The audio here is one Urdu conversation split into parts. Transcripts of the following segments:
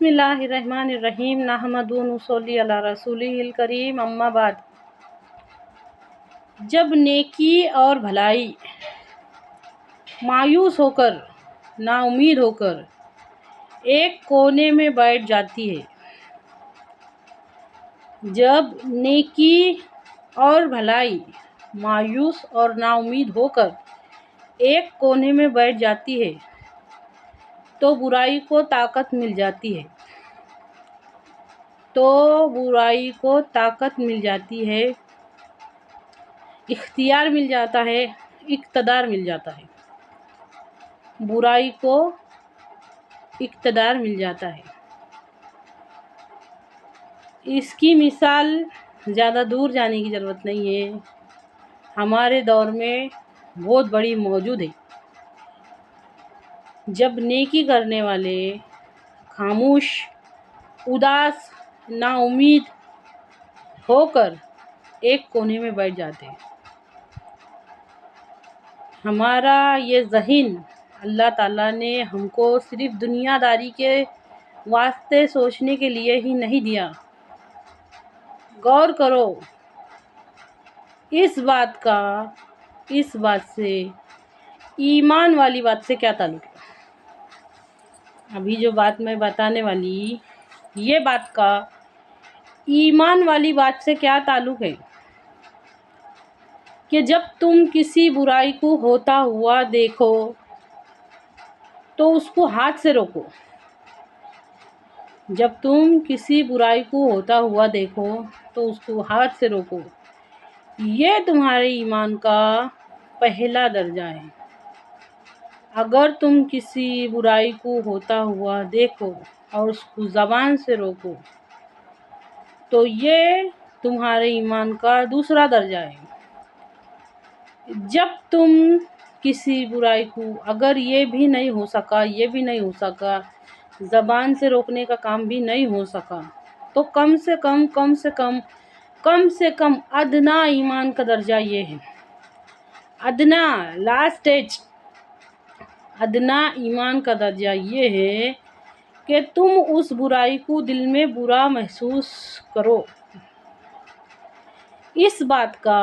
بسم اللہ الرحمن الرحیم نحمدہ و نصلی علی رسولہ الکریم اما بعد۔ جب نیکی اور بھلائی مایوس ہو کر، نا امید ہو کر ایک کونے میں بیٹھ جاتی ہے، جب نیکی اور بھلائی مایوس اور نا امید ہو کر ایک کونے میں بیٹھ جاتی ہے تو برائی کو طاقت مل جاتی ہے، مل جاتی ہے، اختیار مل جاتا ہے، اقتدار مل جاتا ہے، برائی کو اقتدار مل جاتا ہے۔ اس کی مثال زیادہ دور جانے کی ضرورت نہیں ہے، ہمارے دور میں بہت بڑی موجود ہے۔ جب نیکی کرنے والے خاموش، اداس، نا امید ہو کر ایک کونے میں بیٹھ جاتے ہیں، ہمارا یہ ذہن اللہ تعالیٰ نے ہم کو صرف دنیا داری کے واسطے سوچنے کے لیے ہی نہیں دیا۔ غور کرو اس بات سے ایمان والی بات سے کیا تعلق ہے؟ ابھی جو بات میں بتانے والی، یہ بات کا ایمان والی بات سے کیا تعلق ہے کہ جب تم کسی برائی کو ہوتا ہوا دیکھو تو اس کو ہاتھ سے روکو۔ جب تم کسی برائی کو ہوتا ہوا دیکھو تو اس کو ہاتھ سے روکو، یہ تمہارے ایمان کا پہلا درجہ ہے۔ اگر تم کسی برائی کو ہوتا ہوا دیکھو اور اس کو زبان سے روکو تو یہ تمہارے ایمان کا دوسرا درجہ ہے۔ جب تم کسی برائی کو، اگر یہ بھی نہیں ہو سکا، زبان سے روکنے کا کام بھی نہیں ہو سکا، تو کم سے کم ادنا ایمان کا درجہ یہ ہے، ادنا ایمان کا درجہ یہ ہے کہ تم اس برائی کو دل میں برا محسوس کرو۔ اس بات کا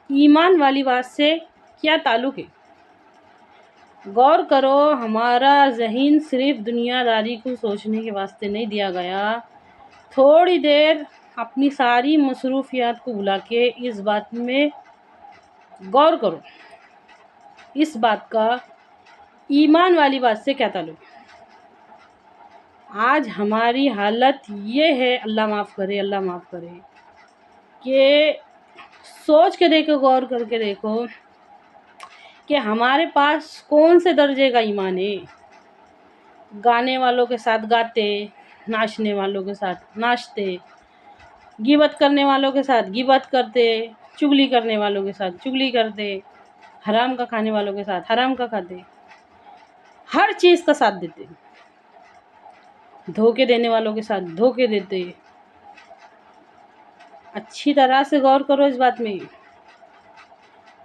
ایمان والی بات سے کیا تعلق ہے؟ غور کرو، ہمارا ذہن صرف دنیا داری کو سوچنے کے واسطے نہیں دیا گیا۔ تھوڑی دیر اپنی ساری مصروفیات کو بھلا کے اس بات میں غور کرو، اس بات کا ایمان والی بات سے کیا تعلق ہے؟ آج ہماری حالت یہ ہے، اللہ معاف کرے، کہ سوچ کے دیکھو، غور کر کے دیکھو کہ ہمارے پاس کون سے درجے کا ایمان ہے۔ گانے والوں کے ساتھ گاتے، ناچنے والوں کے ساتھ ناچتے، غیبت کرنے والوں کے ساتھ غیبت کرتے، چغلی کرنے والوں کے ساتھ چغلی کرتے، حرام کا کھانے والوں کے ساتھ حرام کا کھاتے، ہر چیز کا ساتھ دیتے، دھوکے دینے والوں کے ساتھ دھوکے دیتے۔ اچھی طرح سے غور کرو اس بات میں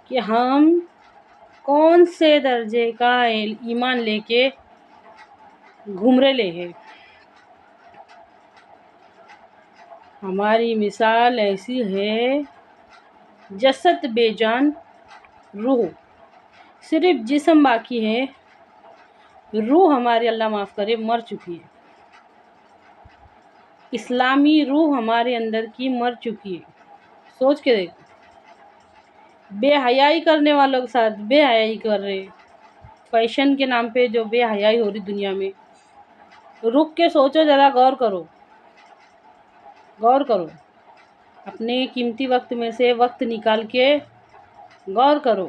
کہ ہم کون سے درجے کا ایمان لے کے گھوم رہے ہیں۔ ہماری مثال ایسی ہے، جسد بے جان، روح صرف جسم باقی ہے، روح ہماری اللہ معاف کرے مر چکی ہے۔ اسلامی روح ہمارے اندر کی مر چکی ہے۔ سوچ کے دیکھو، بے حیائی کرنے والوں کے ساتھ بے حیائی کر رہے، فیشن کے نام پہ جو بے حیائی ہو رہی دنیا میں، رک کے سوچو ذرا، غور کرو، اپنے قیمتی وقت میں سے وقت نکال کے غور کرو۔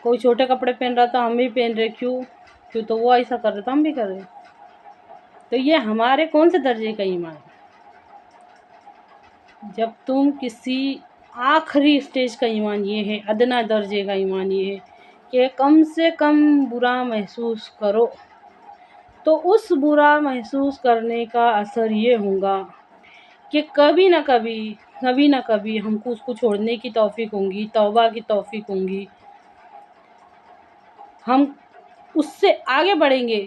کوئی چھوٹے کپڑے پہن رہا تھا، ہم بھی پہن رہے، کیوں تو وہ ایسا کر رہا تھا، ہم بھی کر رہے۔ تو یہ ہمارے کون سے درجے کا ایمان ہے؟ جب تم کسی آخری سٹیج کا ایمان یہ ہے، ادنا درجے کا ایمان یہ ہے کہ کم سے کم برا محسوس کرو، تو اس برا محسوس کرنے کا اثر یہ ہوگا کہ کبھی نہ کبھی ہم کو اس کو چھوڑنے کی توفیق ہوں گی، توبہ کی توفیق ہوں گی، ہم اس سے آگے بڑھیں گے،